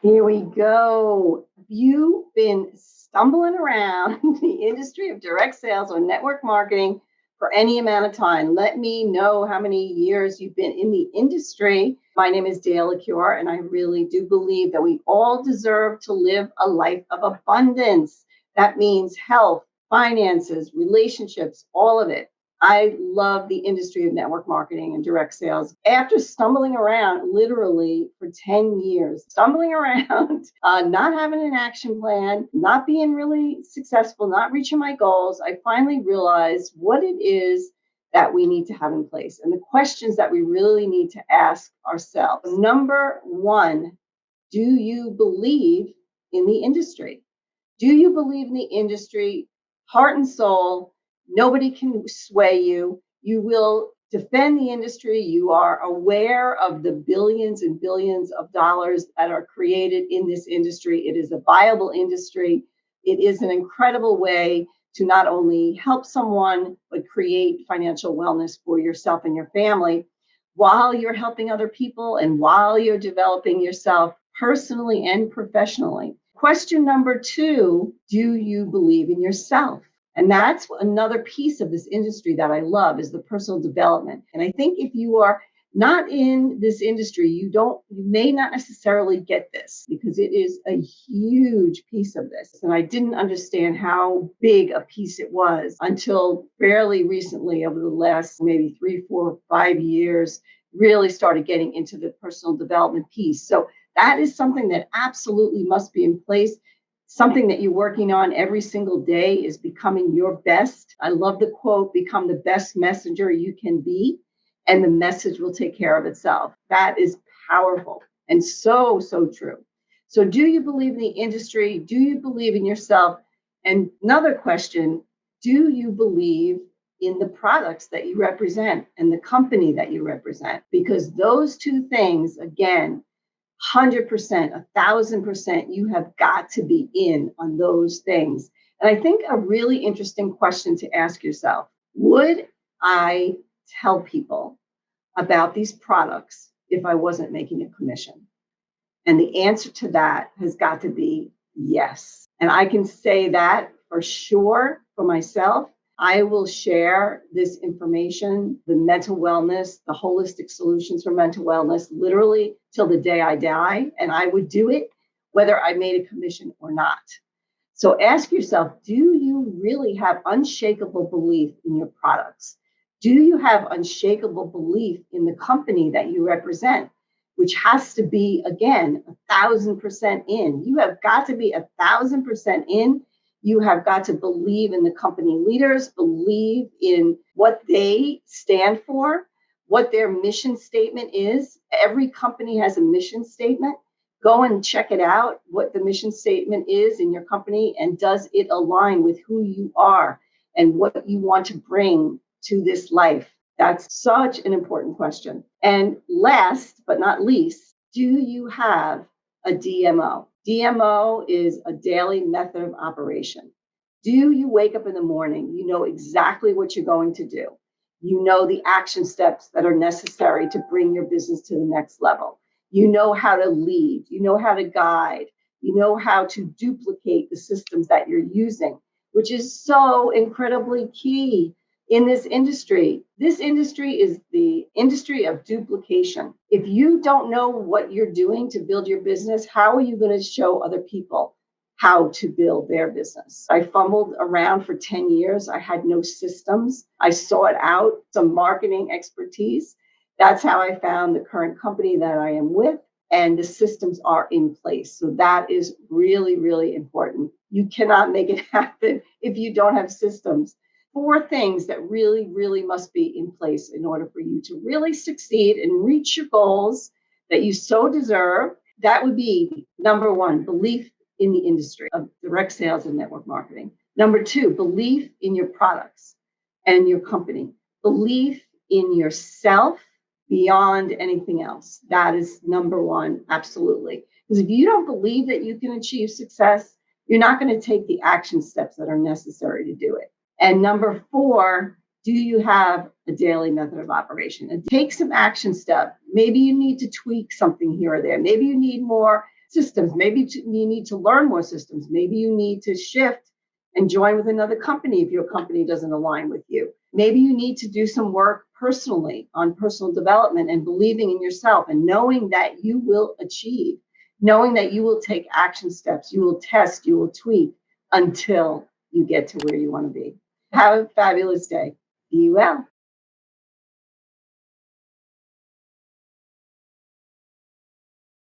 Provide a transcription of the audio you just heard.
Here we go. You've been stumbling around the industry of direct sales or network marketing for any amount of time. Let me know how many years you've been in the industry. My name is Dale Ecuyer, and I really do believe that we all deserve to live a life of abundance. That means health, finances, relationships, all of it. I love the industry of network marketing and direct sales. After stumbling around literally for 10 years, stumbling around, not having an action plan, not being really successful, not reaching my goals, I finally realized what it is that we need to have in place and the questions that we really need to ask ourselves. Number one, do you believe in the industry? Do you believe in the industry, heart and soul? Nobody can sway you. You will defend the industry. You are aware of the billions and billions of dollars that are created in this industry. It is a viable industry. It is an incredible way to not only help someone, but create financial wellness for yourself and your family while you're helping other people and while you're developing yourself personally and professionally. Question number two, do you believe in yourself? And that's another piece of this industry that I love is the personal development. And I think if you are not in this industry, you may not necessarily get this because it is a huge piece of this. And I didn't understand how big a piece it was until fairly recently, over the last maybe 3, 4, 5 years, really started getting into the personal development piece. So that is something that absolutely must be in place. Something that you're working on every single day is becoming your best. I love the quote, become the best messenger you can be, and the message will take care of itself. That is powerful and so, so true. So, do you believe in the industry? Do you believe in yourself? And another question, do you believe in the products that you represent and the company that you represent? Because those two things, again, 100%, 1,000%, you have got to be in on those things. And I think a really interesting question to ask yourself, would I tell people about these products if I wasn't making a commission? And the answer to that has got to be yes. And I can say that for sure for myself. I will share this information, the mental wellness, the holistic solutions for mental wellness, literally till the day I die. And I would do it whether I made a commission or not. So ask yourself, do you really have unshakable belief in your products? Do you have unshakable belief in the company that you represent, which has to be, again, 1,000% in? You have got to be 1,000% in. You have got to believe in the company leaders, believe in what they stand for, what their mission statement is. Every company has a mission statement. Go and check it out, what the mission statement is in your company, and does it align with who you are and what you want to bring to this life? That's such an important question. And last but not least, do you have a DMO? DMO is a daily method of operation. Do you wake up in the morning? You know exactly what you're going to do. You know the action steps that are necessary to bring your business to the next level. You know how to lead. You know how to guide. You know how to duplicate the systems that you're using, which is so incredibly key in this industry. This industry is the industry of duplication. If you don't know what you're doing to build your business, how are you going to show other people how to build their business? I fumbled around for 10 years. I had no systems. I sought out some marketing expertise. That's how I found the current company that I am with, and the systems are in place. So that is really, really important. You cannot make it happen if you don't have systems. 4 things that really, really must be in place in order for you to really succeed and reach your goals that you so deserve. That would be number 1, belief in the industry of direct sales and network marketing. Number 2, belief in your products and your company. Belief in yourself beyond anything else. That is number 1, absolutely. Because if you don't believe that you can achieve success, you're not going to take the action steps that are necessary to do it. And number 4, do you have a daily method of operation? And take some action step. Maybe you need to tweak something here or there. Maybe you need more systems. Maybe you need to learn more systems. Maybe you need to shift and join with another company if your company doesn't align with you. Maybe you need to do some work personally on personal development and believing in yourself and knowing that you will achieve, knowing that you will take action steps, you will test, you will tweak until you get to where you want to be. Have a fabulous day. Be well.